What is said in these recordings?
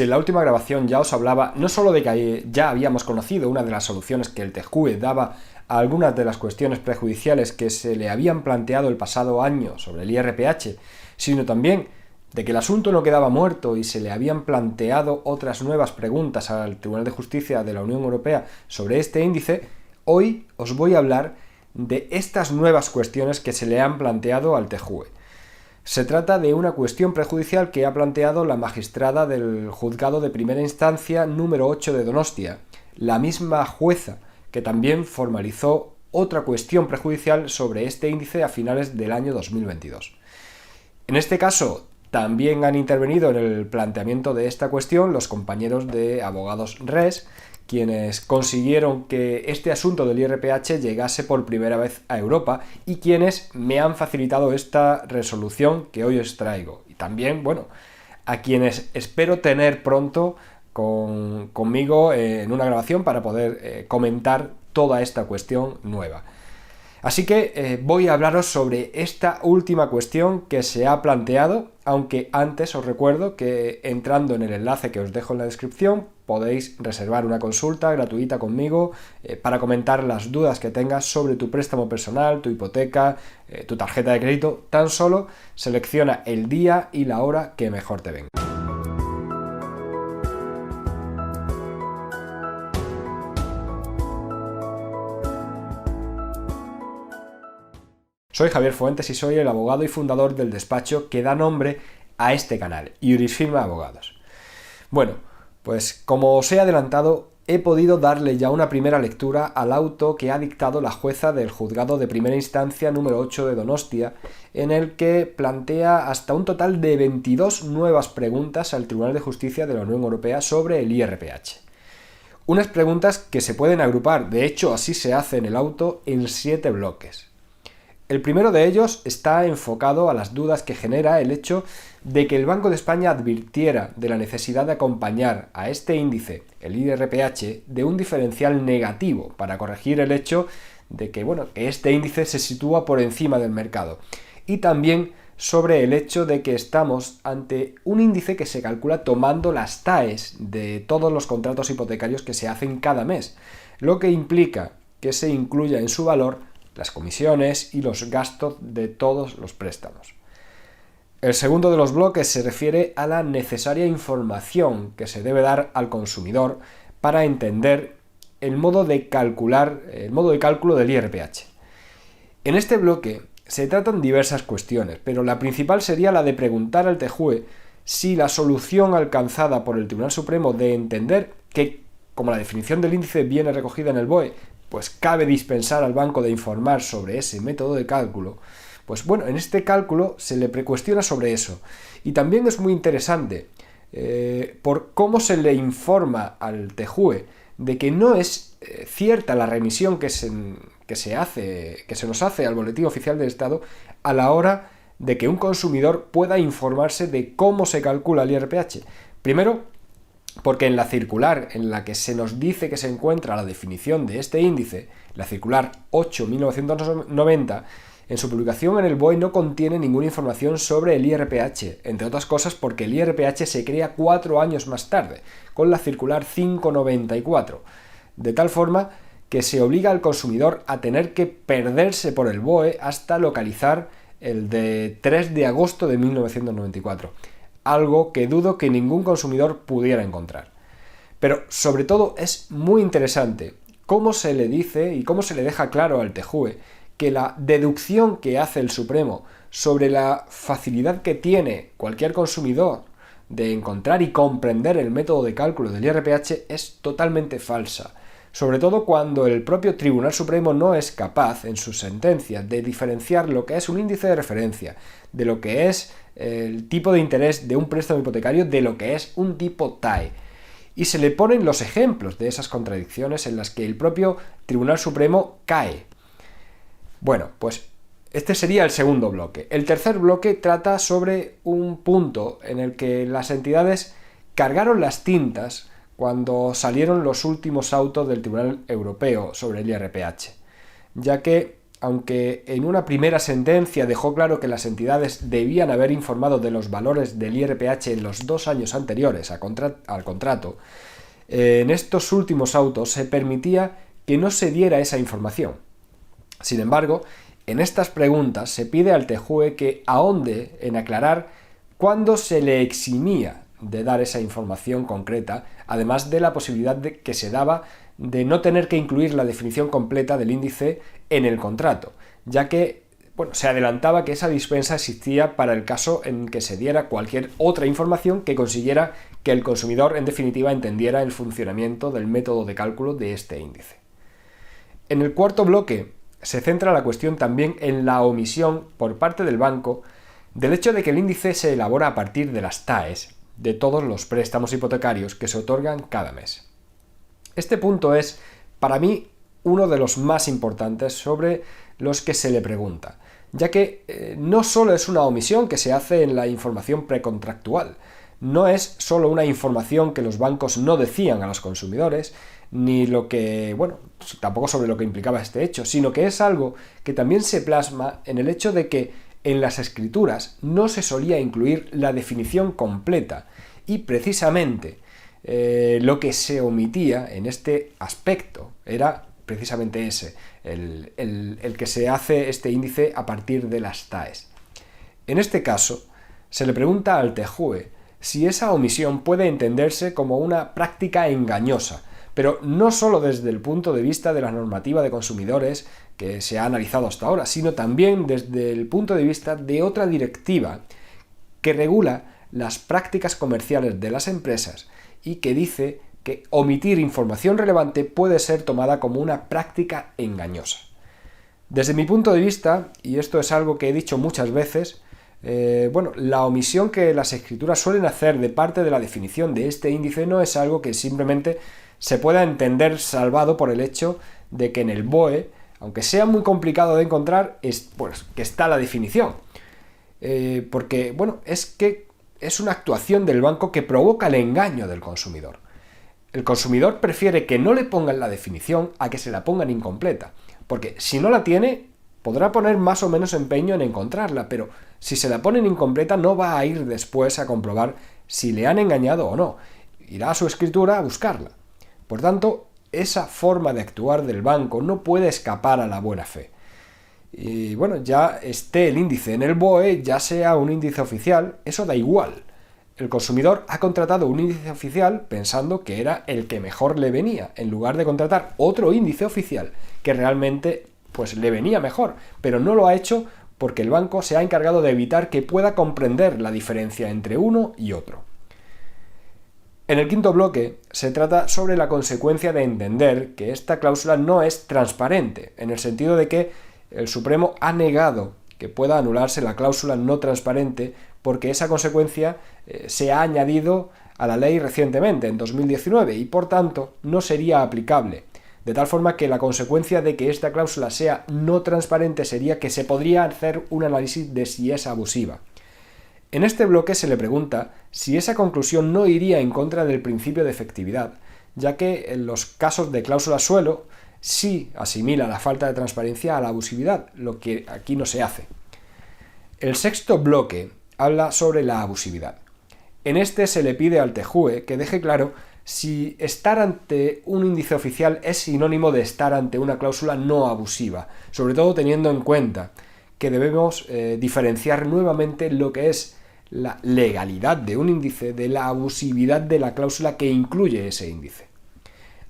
Si en la última grabación ya os hablaba no solo de que ya habíamos conocido una de las soluciones que el TJUE daba a algunas de las cuestiones prejudiciales que se le habían planteado el pasado año sobre el IRPH, sino también de que el asunto no quedaba muerto y se le habían planteado otras nuevas preguntas al Tribunal de Justicia de la Unión Europea sobre este índice, hoy os voy a hablar de estas nuevas cuestiones que se le han planteado al TJUE. Se trata de una cuestión prejudicial que ha planteado la magistrada del Juzgado de Primera Instancia número 8 de Donostia, la misma jueza que también formalizó otra cuestión prejudicial sobre este índice a finales del año 2022. En este caso, también han intervenido en el planteamiento de esta cuestión los compañeros de Abogados Res, quienes consiguieron que este asunto del IRPH llegase por primera vez a Europa y quienes me han facilitado esta resolución que hoy os traigo. Y también, a quienes espero tener pronto conmigo en una grabación para poder comentar toda esta cuestión nueva. Así que voy a hablaros sobre esta última cuestión que se ha planteado, aunque antes os recuerdo que entrando en el enlace que os dejo en la descripción podéis reservar una consulta gratuita conmigo para comentar las dudas que tengas sobre tu préstamo personal, tu hipoteca, tu tarjeta de crédito. Tan solo selecciona el día y la hora que mejor te venga. Soy Javier Fuentes y soy el abogado y fundador del despacho que da nombre a este canal, Jurisfirma Abogados. Bueno, pues como os he adelantado, he podido darle ya una primera lectura al auto que ha dictado la jueza del Juzgado de Primera Instancia número 8 de Donostia, en el que plantea hasta un total de 22 nuevas preguntas al Tribunal de Justicia de la Unión Europea sobre el IRPH. Unas preguntas que se pueden agrupar, de hecho así se hace en el auto, en 7 bloques. El primero de ellos está enfocado a las dudas que genera el hecho de que el Banco de España advirtiera de la necesidad de acompañar a este índice, el IRPH, de un diferencial negativo para corregir el hecho de que este índice se sitúa por encima del mercado. Y también sobre el hecho de que estamos ante un índice que se calcula tomando las TAEs de todos los contratos hipotecarios que se hacen cada mes, lo que implica que se incluya en su valor las comisiones y los gastos de todos los préstamos. El segundo de los bloques se refiere a la necesaria información que se debe dar al consumidor para entender el modo de cálculo del IRPH. En este bloque se tratan diversas cuestiones, pero la principal sería la de preguntar al TJUE si la solución alcanzada por el Tribunal Supremo de entender que, como la definición del índice viene recogida en el BOE, pues cabe dispensar al banco de informar sobre ese método de cálculo, en este cálculo se le precuestiona sobre eso. Y también es muy interesante por cómo se le informa al TJUE de que no es cierta la remisión que se nos hace al Boletín Oficial del Estado a la hora de que un consumidor pueda informarse de cómo se calcula el IRPH. Primero, porque en la circular en la que se nos dice que se encuentra la definición de este índice, la circular 8/1990, en su publicación en el BOE no contiene ninguna información sobre el IRPH, entre otras cosas porque el IRPH se crea 4 años más tarde, con la circular 594, de tal forma que se obliga al consumidor a tener que perderse por el BOE hasta localizar el de 3 de agosto de 1994. Algo que dudo que ningún consumidor pudiera encontrar. Pero sobre todo es muy interesante cómo se le dice y cómo se le deja claro al TJUE que la deducción que hace el Supremo sobre la facilidad que tiene cualquier consumidor de encontrar y comprender el método de cálculo del IRPH es totalmente falsa, sobre todo cuando el propio Tribunal Supremo no es capaz, en sus sentencias, de diferenciar lo que es un índice de referencia, de lo que es el tipo de interés de un préstamo hipotecario, de lo que es un tipo TAE. Y se le ponen los ejemplos de esas contradicciones en las que el propio Tribunal Supremo cae. Este sería el segundo bloque. El tercer bloque trata sobre un punto en el que las entidades cargaron las tintas cuando salieron los últimos autos del Tribunal Europeo sobre el IRPH, ya que aunque en una primera sentencia dejó claro que las entidades debían haber informado de los valores del IRPH en los 2 años anteriores al contrato, en estos últimos autos se permitía que no se diera esa información. Sin embargo, en estas preguntas se pide al TJUE que ahonde en aclarar cuándo se le eximía de dar esa información concreta, además de la posibilidad que se daba de no tener que incluir la definición completa del índice en el contrato, ya que se adelantaba que esa dispensa existía para el caso en que se diera cualquier otra información que consiguiera que el consumidor en definitiva entendiera el funcionamiento del método de cálculo de este índice. En el cuarto bloque se centra la cuestión también en la omisión por parte del banco del hecho de que el índice se elabora a partir de las TAEs de todos los préstamos hipotecarios que se otorgan cada mes. Este punto es, para mí, uno de los más importantes sobre los que se le pregunta, ya que no solo es una omisión que se hace en la información precontractual, no es solo una información que los bancos no decían a los consumidores, ni tampoco sobre lo que implicaba este hecho, sino que es algo que también se plasma en el hecho de que en las escrituras no se solía incluir la definición completa y precisamente lo que se omitía en este aspecto era precisamente ese, el que se hace este índice a partir de las TAEs. En este caso, se le pregunta al TJUE si esa omisión puede entenderse como una práctica engañosa, pero no solo desde el punto de vista de la normativa de consumidores que se ha analizado hasta ahora, sino también desde el punto de vista de otra directiva que regula las prácticas comerciales de las empresas y que dice que omitir información relevante puede ser tomada como una práctica engañosa. Desde mi punto de vista, y esto es algo que he dicho muchas veces, la omisión que las escrituras suelen hacer de parte de la definición de este índice no es algo que simplemente se pueda entender salvado por el hecho de que en el BOE, aunque sea muy complicado de encontrar, que está la definición. Porque es que es una actuación del banco que provoca el engaño del consumidor. El consumidor prefiere que no le pongan la definición a que se la pongan incompleta, porque si no la tiene, podrá poner más o menos empeño en encontrarla, pero si se la ponen incompleta no va a ir después a comprobar si le han engañado o no. Irá a su escritura a buscarla. Por tanto, esa forma de actuar del banco no puede escapar a la buena fe. Y ya esté el índice en el BOE, ya sea un índice oficial, eso da igual. El consumidor ha contratado un índice oficial pensando que era el que mejor le venía, en lugar de contratar otro índice oficial que realmente le venía mejor, pero no lo ha hecho porque el banco se ha encargado de evitar que pueda comprender la diferencia entre uno y otro. En el quinto bloque se trata sobre la consecuencia de entender que esta cláusula no es transparente, en el sentido de que el Supremo ha negado que pueda anularse la cláusula no transparente porque esa consecuencia se ha añadido a la ley recientemente, en 2019, y por tanto no sería aplicable. De tal forma que la consecuencia de que esta cláusula sea no transparente sería que se podría hacer un análisis de si es abusiva. En este bloque se le pregunta si esa conclusión no iría en contra del principio de efectividad, ya que en los casos de cláusula suelo sí asimila la falta de transparencia a la abusividad, lo que aquí no se hace. El sexto bloque habla sobre la abusividad. En este se le pide al TJUE que deje claro si estar ante un índice oficial es sinónimo de estar ante una cláusula no abusiva, sobre todo teniendo en cuenta que debemos diferenciar nuevamente lo que es la legalidad de un índice de la abusividad de la cláusula que incluye ese índice.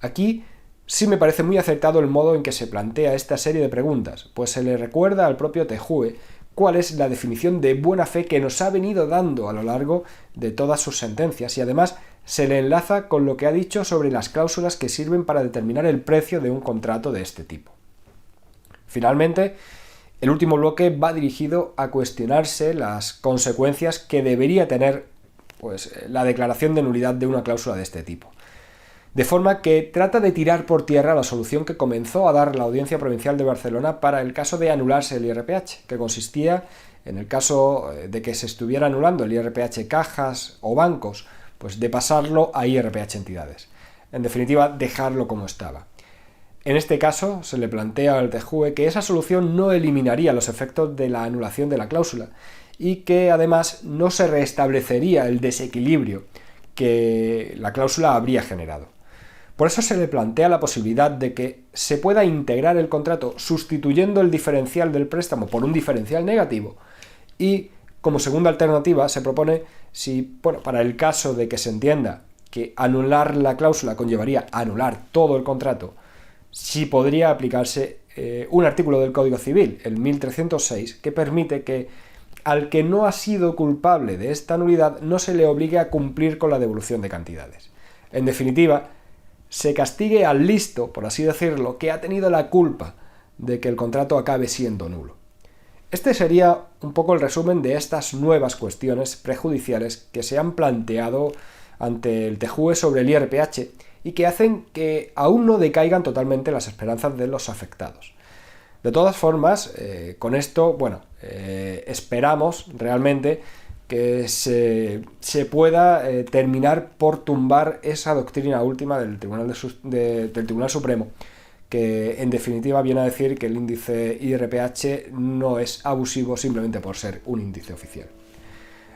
Aquí sí me parece muy acertado el modo en que se plantea esta serie de preguntas, pues se le recuerda al propio TJUE cuál es la definición de buena fe que nos ha venido dando a lo largo de todas sus sentencias y además se le enlaza con lo que ha dicho sobre las cláusulas que sirven para determinar el precio de un contrato de este tipo. Finalmente, el último bloque va dirigido a cuestionarse las consecuencias que debería tener la declaración de nulidad de una cláusula de este tipo. De forma que trata de tirar por tierra la solución que comenzó a dar la Audiencia Provincial de Barcelona para el caso de anularse el IRPH, que consistía, en el caso de que se estuviera anulando el IRPH cajas o bancos, de pasarlo a IRPH entidades. En definitiva, dejarlo como estaba. En este caso, se le plantea al TJUE que esa solución no eliminaría los efectos de la anulación de la cláusula y que además no se restablecería el desequilibrio que la cláusula habría generado. Por eso se le plantea la posibilidad de que se pueda integrar el contrato sustituyendo el diferencial del préstamo por un diferencial negativo y, como segunda alternativa, se propone para el caso de que se entienda que anular la cláusula conllevaría anular todo el contrato, sí podría aplicarse un artículo del Código Civil, el 1306, que permite que al que no ha sido culpable de esta nulidad no se le obligue a cumplir con la devolución de cantidades. En definitiva, se castigue al listo, por así decirlo, que ha tenido la culpa de que el contrato acabe siendo nulo. Este sería un poco el resumen de estas nuevas cuestiones prejudiciales que se han planteado ante el TJUE sobre el IRPH y que hacen que aún no decaigan totalmente las esperanzas de los afectados. De todas formas, con esto, esperamos realmente que se pueda terminar por tumbar esa doctrina última del Tribunal Supremo, que en definitiva viene a decir que el índice IRPH no es abusivo simplemente por ser un índice oficial.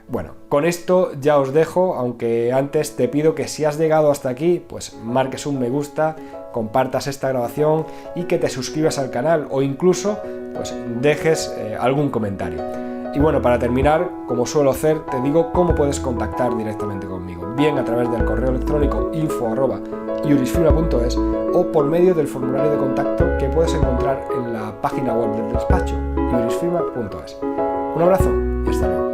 Bueno, con esto ya os dejo, aunque antes te pido que si has llegado hasta aquí, pues marques un me gusta, compartas esta grabación y que te suscribas al canal o incluso pues dejes algún comentario. Y bueno, para terminar, como suelo hacer, te digo cómo puedes contactar directamente conmigo, bien a través del correo electrónico info@jurisfirma.es o por medio del formulario de contacto que puedes encontrar en la página web del despacho, jurisfirma.es. Un abrazo y hasta luego.